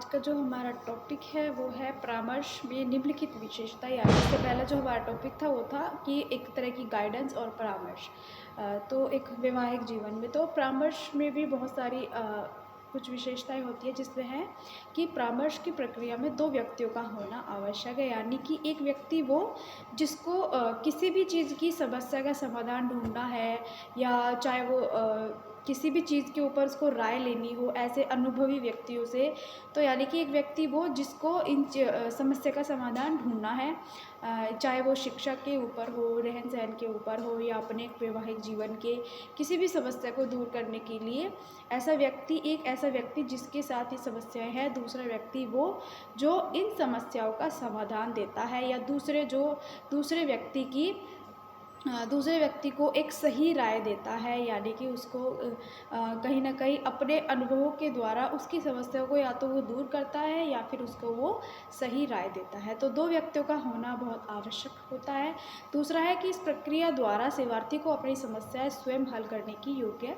आज का जो हमारा टॉपिक है वो है परामर्श में निम्नलिखित विशेषता। यानी इससे पहला जो हमारा टॉपिक था वो था कि एक तरह की गाइडेंस और परामर्श। तो एक वैवाहिक जीवन में तो परामर्श में भी बहुत सारी कुछ विशेषताएं होती है, जिसमें है कि परामर्श की प्रक्रिया में दो व्यक्तियों का होना आवश्यक है। यानी कि एक व्यक्ति वो जिसको किसी भी चीज़ की समस्या का समाधान ढूंढना है, या चाहे वो किसी भी चीज़ के ऊपर उसको राय लेनी हो ऐसे अनुभवी व्यक्तियों से। तो यानी कि एक व्यक्ति वो जिसको समस्या का समाधान ढूंढना है, चाहे वो शिक्षा के ऊपर हो, रहन सहन के ऊपर हो, या अपने वैवाहिक जीवन के किसी भी समस्या को दूर करने के लिए एक ऐसा व्यक्ति जिसके साथ ये समस्याएं हैं, दूसरा व्यक्ति वो जो इन समस्याओं का समाधान देता है, या दूसरे व्यक्ति को एक सही राय देता है। यानी कि उसको कहीं ना कहीं अपने अनुभवों के द्वारा उसकी समस्याओं को या तो वो दूर करता है या फिर उसको वो सही राय देता है। तो दो व्यक्तियों का होना बहुत आवश्यक होता है। दूसरा है कि इस प्रक्रिया द्वारा सेवार्थी को अपनी समस्याएं स्वयं हल करने की योग्य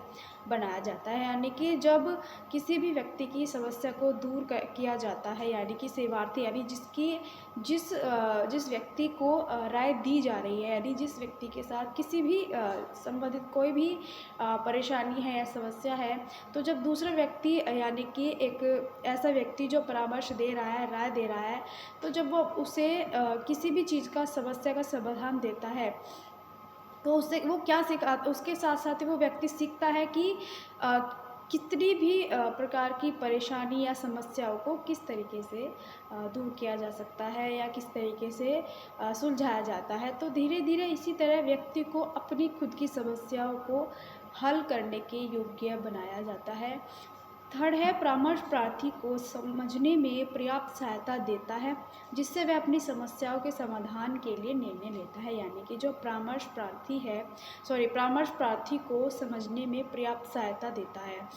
बनाया जाता है। यानी कि जब किसी भी व्यक्ति की समस्या को किया जाता है, यानी कि सेवार्थी यानी जिस व्यक्ति को राय दी जा रही है, यानी जिस व्यक्ति के साथ किसी भी संबंधित कोई भी परेशानी है या समस्या है, तो जब दूसरा व्यक्ति यानी कि एक ऐसा व्यक्ति जो परामर्श दे रहा है, राय दे रहा है, तो जब वो उसे किसी भी चीज़ का समस्या का समाधान देता है, तो उससे वो क्या सीखा, उसके साथ साथ वो व्यक्ति सीखता है कि अ, कितनी भी प्रकार की परेशानी या समस्याओं को किस तरीके से दूर किया जा सकता है, या किस तरीके से सुलझाया जाता है। तो धीरे धीरे इसी तरह व्यक्ति को अपनी खुद की समस्याओं को हल करने के योग्य बनाया जाता है। थर्ड है, परामर्श प्रार्थी को समझने में पर्याप्त सहायता देता है, जिससे वह अपनी समस्याओं के समाधान के लिए निर्णय लेता है। यानी कि जो परामर्श प्रार्थी को समझने में पर्याप्त सहायता देता है,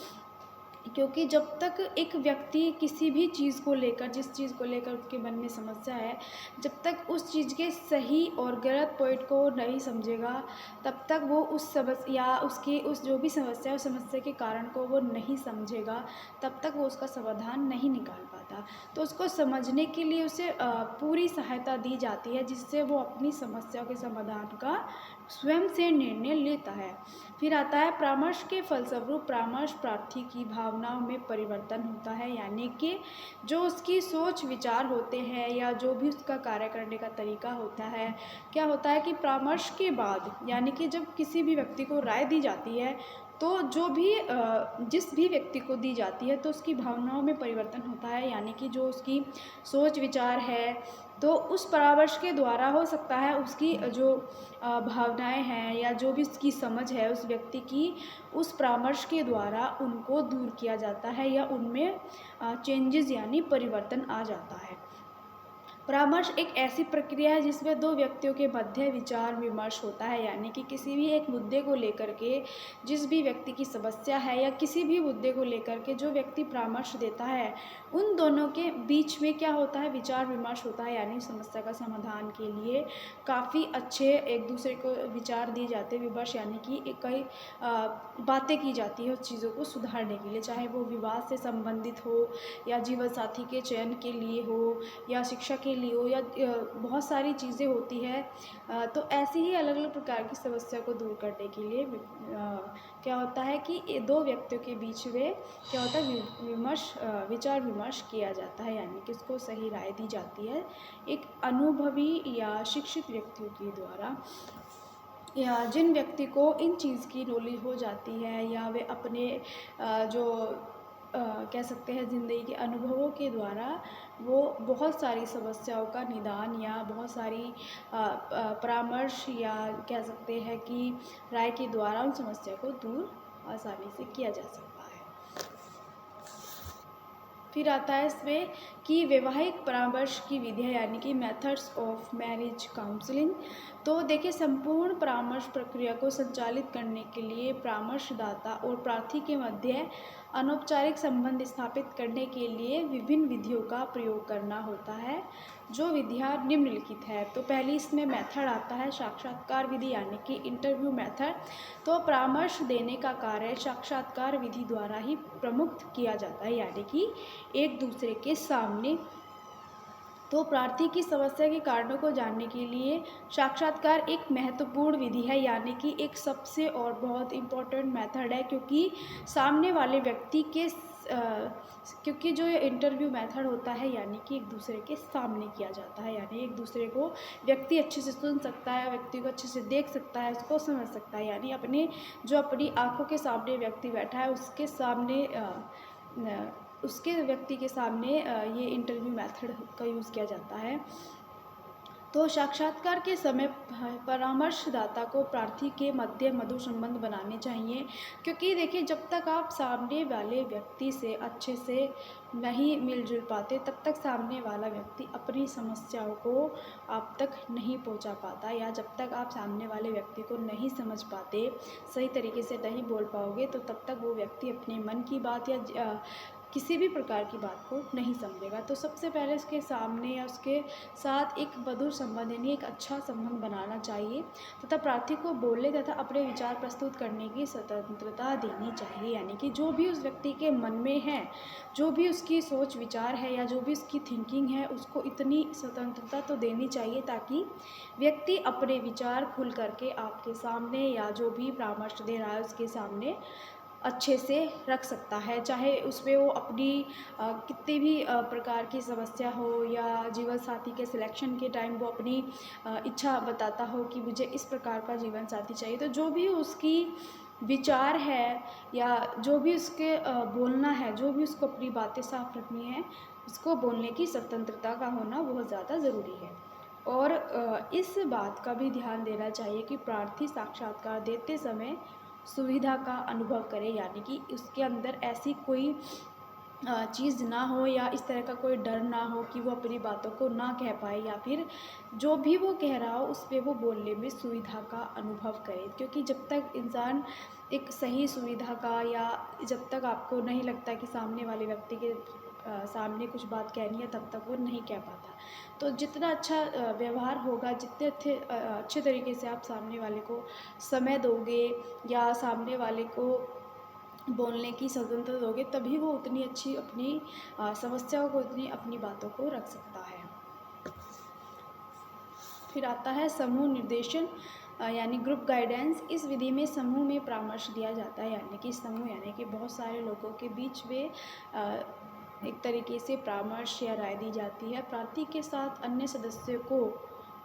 क्योंकि जब तक एक व्यक्ति किसी भी चीज़ को लेकर, जिस चीज़ को लेकर उसके मन में समस्या है, जब तक उस चीज़ के सही और गलत पॉइंट को नहीं समझेगा, तब तक वो उस समस्या या उसकी उस जो भी समस्या है, उस समस्या के कारण को वो नहीं समझेगा, तब तक वो उसका समाधान नहीं निकाल पाता। तो उसको समझने के लिए उसे पूरी सहायता दी जाती है, जिससे वो अपनी समस्या के समाधान का स्वयं से निर्णय लेता है। फिर आता है, परामर्श के फलस्वरूप परामर्श प्रार्थी की भावनाओं में परिवर्तन होता है। यानी कि जो उसकी सोच विचार होते हैं, या जो भी उसका कार्य करने का तरीका होता है, क्या होता है कि परामर्श के बाद, यानी कि जब किसी भी व्यक्ति को राय दी जाती है, तो जिस भी व्यक्ति को दी जाती है, तो उसकी भावनाओं में परिवर्तन होता है। यानी कि जो उसकी सोच विचार है, तो उस परामर्श के द्वारा हो सकता है उसकी जो भावनाएं हैं, या जो भी उसकी समझ है उस व्यक्ति की, उस परामर्श के द्वारा उनको दूर किया जाता है, या उनमें चेंजेस यानी परिवर्तन आ जाता है। परामर्श एक ऐसी प्रक्रिया है जिसमें दो व्यक्तियों के मध्य विचार विमर्श होता है। यानी कि किसी भी एक मुद्दे को लेकर के, जिस भी व्यक्ति की समस्या है, या किसी भी मुद्दे को लेकर के जो व्यक्ति परामर्श देता है, उन दोनों के बीच में क्या होता है, विचार विमर्श होता है। यानी समस्या का समाधान के लिए काफ़ी अच्छे एक दूसरे को विचार दिए जाते हैं, विमर्श यानी कि कई बातें की जाती है उस चीज़ों को सुधारने के लिए, चाहे वो विवाह से संबंधित हो, या जीवन साथी के चयन के लिए हो, या शिक्षा के लिए हो, या बहुत सारी चीज़ें होती है। तो ऐसी ही अलग अलग प्रकार की समस्या को दूर करने के लिए क्या होता है कि ये दो व्यक्तियों के बीच में क्या होता है, विचार विमर्श किया जाता है। यानी कि उसको सही राय दी जाती है एक अनुभवी या शिक्षित व्यक्तियों के द्वारा, या जिन व्यक्ति को इन चीज़ की नॉलेज हो जाती है, या वे अपने जो कह सकते हैं ज़िंदगी के अनुभवों के द्वारा वो बहुत सारी समस्याओं का निदान, या बहुत सारी परामर्श, या कह सकते हैं कि राय के द्वारा उन समस्या को दूर आसानी से किया जा सकता है। फिर आता है इसमें कि वैवाहिक परामर्श की विधियाँ, यानी कि मेथड्स ऑफ मैरिज काउंसलिंग। तो देखिए, संपूर्ण परामर्श प्रक्रिया को संचालित करने के लिए परामर्शदाता और प्रार्थी के मध्य अनौपचारिक संबंध स्थापित करने के लिए विभिन्न विधियों का प्रयोग करना होता है, जो विधियाँ निम्नलिखित है। तो पहली इसमें मेथड आता है साक्षात्कार विधि यानी कि इंटरव्यू मेथड। तो परामर्श देने का कार्य साक्षात्कार विधि द्वारा ही प्रमुख किया जाता है, यानी कि एक दूसरे के सामने। तो प्रार्थी की समस्या के कारणों को जानने के लिए साक्षात्कार एक महत्वपूर्ण विधि है, यानी कि एक सबसे और बहुत इम्पोर्टेंट मेथड है, क्योंकि सामने वाले व्यक्ति के क्योंकि जो इंटरव्यू मेथड होता है यानी कि एक दूसरे के सामने किया जाता है, यानी एक दूसरे को व्यक्ति अच्छे से सुन सकता है, व्यक्ति को अच्छे से देख सकता है, उसको समझ सकता है, यानी अपनी आंखों के सामने व्यक्ति बैठा है उसके सामने उसके व्यक्ति के सामने ये इंटरव्यू मेथड का यूज़ किया जाता है। तो साक्षात्कार के समय परामर्शदाता को प्रार्थी के मध्य मधुर संबंध बनाने चाहिए, क्योंकि देखिए जब तक आप सामने वाले व्यक्ति से अच्छे से नहीं मिलजुल पाते तब तक सामने वाला व्यक्ति अपनी समस्याओं को आप तक नहीं पहुंचा पाता, या जब तक आप सामने वाले व्यक्ति को नहीं समझ पाते, सही तरीके से नहीं बोल पाओगे, तो तब तक वो व्यक्ति अपने मन की बात या किसी भी प्रकार की बात को नहीं समझेगा। तो सबसे पहले उसके सामने या उसके साथ एक मधुर संबंध यानी एक अच्छा संबंध बनाना चाहिए तथा प्रार्थी को बोलने तथा अपने विचार प्रस्तुत करने की स्वतंत्रता देनी चाहिए, यानी कि जो भी उस व्यक्ति के मन में है, जो भी उसकी सोच विचार है या जो भी उसकी थिंकिंग है, उसको इतनी स्वतंत्रता तो देनी चाहिए ताकि व्यक्ति अपने विचार खुल करके आपके सामने या जो भी परामर्श दे रहा है उसके सामने अच्छे से रख सकता है, चाहे उसमें वो अपनी कितनी भी प्रकार की समस्या हो या जीवन साथी के सिलेक्शन के टाइम वो अपनी इच्छा बताता हो कि मुझे इस प्रकार का जीवन साथी चाहिए। तो जो भी उसकी विचार है या जो भी उसके बोलना है, जो भी उसको अपनी बातें साफ रखनी है, उसको बोलने की स्वतंत्रता का होना बहुत ज़्यादा ज़रूरी है। और इस बात का भी ध्यान देना चाहिए कि प्रार्थी साक्षात्कार देते समय सुविधा का अनुभव करे, यानी कि उसके अंदर ऐसी कोई चीज़ ना हो या इस तरह का कोई डर ना हो कि वो अपनी बातों को ना कह पाए, या फिर जो भी वो कह रहा हो उस पर वो बोलने में सुविधा का अनुभव करे। क्योंकि जब तक इंसान एक सही सुविधा का या जब तक आपको नहीं लगता कि सामने वाले व्यक्ति के सामने कुछ बात कहनी है तब तक वो नहीं कह पाता। तो जितना अच्छा व्यवहार होगा, जितने अच्छे तरीके से आप सामने वाले को समय दोगे या सामने वाले को बोलने की स्वतंत्रता दोगे, तभी वो उतनी अच्छी अपनी समस्याओं को, उतनी अपनी बातों को रख सकता है। फिर आता है समूह निर्देशन यानी ग्रुप गाइडेंस। इस विधि में समूह में परामर्श दिया जाता है, यानी कि समूह यानी कि बहुत सारे लोगों के बीच में एक तरीके से परामर्श या राय दी जाती है। प्रार्थी के साथ अन्य सदस्यों को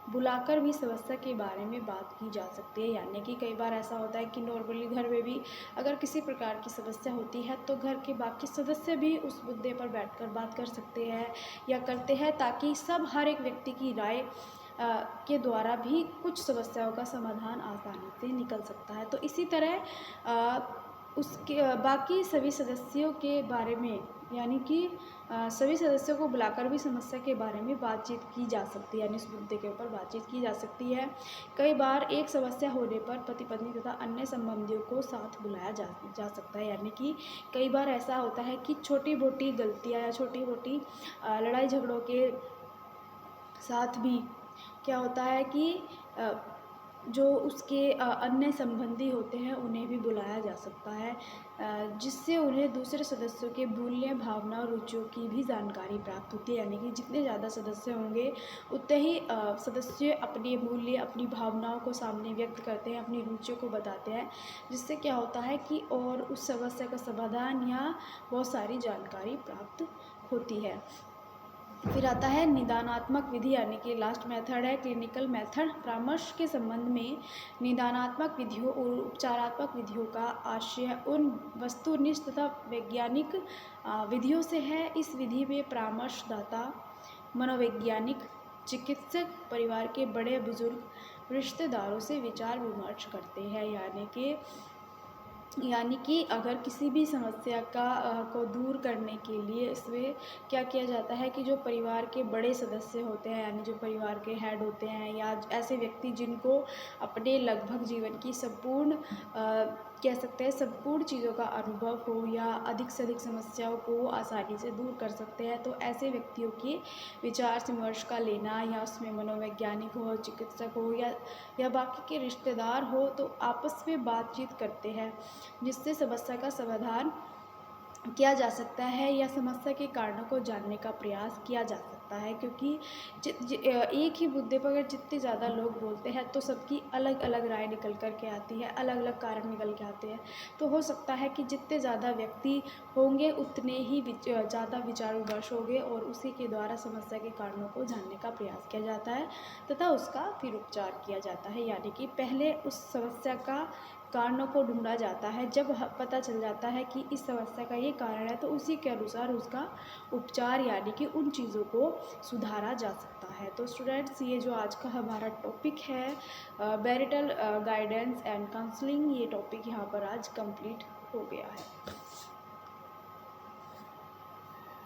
बुलाकर भी समस्या के बारे में बात की जा सकती है, यानी कि कई बार ऐसा होता है कि नॉर्मली घर में भी अगर किसी प्रकार की समस्या होती है तो घर के बाकी सदस्य भी उस मुद्दे पर बैठकर बात कर सकते हैं या करते हैं, ताकि हर एक व्यक्ति की राय के द्वारा भी कुछ समस्याओं का समाधान आसानी से निकल सकता है। तो इसी तरह उसके बाकी सभी सदस्यों के बारे में, यानी कि सभी सदस्यों को बुलाकर भी समस्या के बारे में बातचीत की जा सकती है, यानी इस मुद्दे के ऊपर बातचीत की जा सकती है। कई बार एक समस्या होने पर पति पत्नी तथा अन्य संबंधियों को साथ बुलाया जा सकता है, यानी कि कई बार ऐसा होता है कि छोटी मोटी गलतियाँ या छोटी मोटी लड़ाई झगड़ों के साथ भी क्या होता है कि जो उसके अन्य संबंधी होते हैं उन्हें भी बुलाया जा सकता है, जिससे उन्हें दूसरे सदस्यों के मूल्य, भावना और रुचियों की भी जानकारी प्राप्त होती है, यानी कि जितने ज़्यादा सदस्य होंगे उतने ही सदस्य अपने मूल्य, अपनी भावनाओं को सामने व्यक्त करते हैं, अपनी रुचियों को बताते हैं, जिससे क्या होता है कि और उस समस्या का समाधान या बहुत सारी जानकारी प्राप्त होती है। फिर आता है निदानात्मक विधि, यानी कि लास्ट मेथड है क्लिनिकल मेथड। परामर्श के संबंध में निदानात्मक विधियों और उपचारात्मक विधियों का आशय उन वस्तुनिष्ठ तथा वैज्ञानिक विधियों से है। इस विधि में परामर्शदाता मनोवैज्ञानिक, चिकित्सक, परिवार के बड़े बुजुर्ग, रिश्तेदारों से विचार विमर्श करते हैं, यानी कि अगर किसी भी समस्या को दूर करने के लिए इसमें क्या किया जाता है कि जो परिवार के बड़े सदस्य होते हैं, यानी जो परिवार के हेड होते हैं या ऐसे व्यक्ति जिनको अपने लगभग जीवन की संपूर्ण कह सकते हैं संपूर्ण चीज़ों का अनुभव हो या अधिक से अधिक समस्याओं को आसानी से दूर कर सकते हैं। तो ऐसे व्यक्तियों के विचार विमर्श का लेना या उसमें मनोवैज्ञानिक हो, चिकित्सक हो या बाकी के रिश्तेदार हो, तो आपस में बातचीत करते हैं जिससे समस्या का समाधान किया जा सकता है या समस्या के कारणों को जानने का प्रयास किया जा सकता है। क्योंकि एक ही मुद्दे पर अगर जितने ज़्यादा लोग बोलते हैं तो सबकी अलग अलग राय निकल कर के आती है, अलग अलग कारण निकल के आते हैं। तो हो सकता है कि जितने ज़्यादा व्यक्ति होंगे उतने ही ज़्यादा विचार विमर्श होंगे और उसी के द्वारा समस्या के कारणों को जानने का प्रयास किया जाता है तथा उसका फिर उपचार किया जाता है। यानी कि पहले उस समस्या का कारणों को ढूंढा जाता है। जब पता चल जाता है कि इस समस्या का ये कारण है तो उसी के अनुसार उसका उपचार यानी कि उन चीज़ों को सुधारा जा सकता है। तो स्टूडेंट्स, ये जो आज का हमारा टॉपिक है मैरिटल गाइडेंस एंड काउंसलिंग, ये टॉपिक यहाँ पर आज कंप्लीट हो गया है।